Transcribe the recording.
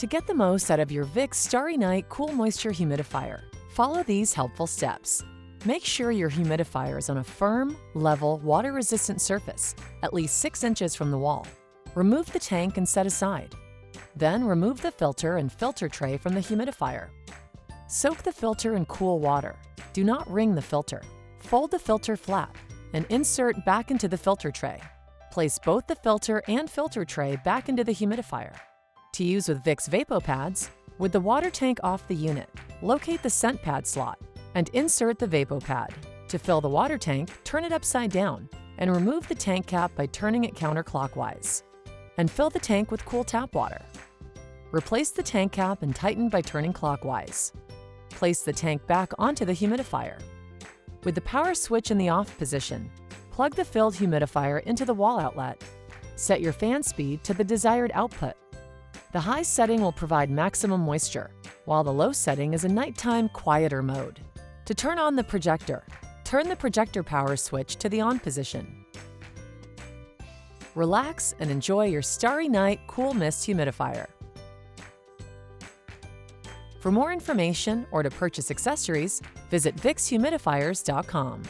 To get the most out of your Vicks Starry Night Cool Moisture Humidifier, follow these helpful steps. Make sure your humidifier is on a firm, level, water-resistant surface, at least 6 inches from the wall. Remove the tank and set aside. Then remove the filter and filter tray from the humidifier. Soak the filter in cool water. Do not wring the filter. Fold the filter flat and insert back into the filter tray. Place both the filter and filter tray back into the humidifier. To use with Vicks VapoPads, with the water tank off the unit, locate the scent pad slot and insert the VapoPad. To fill the water tank, turn it upside down and remove the tank cap by turning it counterclockwise. And fill the tank with cool tap water. Replace the tank cap and tighten by turning clockwise. Place the tank back onto the humidifier. With the power switch in the off position, plug the filled humidifier into the wall outlet. Set your fan speed to the desired output. The high setting will provide maximum moisture, while the low setting is a nighttime quieter mode. To turn on the projector, turn the projector power switch to the on position. Relax and enjoy your Starry Night Cool Mist Humidifier. For more information or to purchase accessories, visit VicksHumidifiers.com.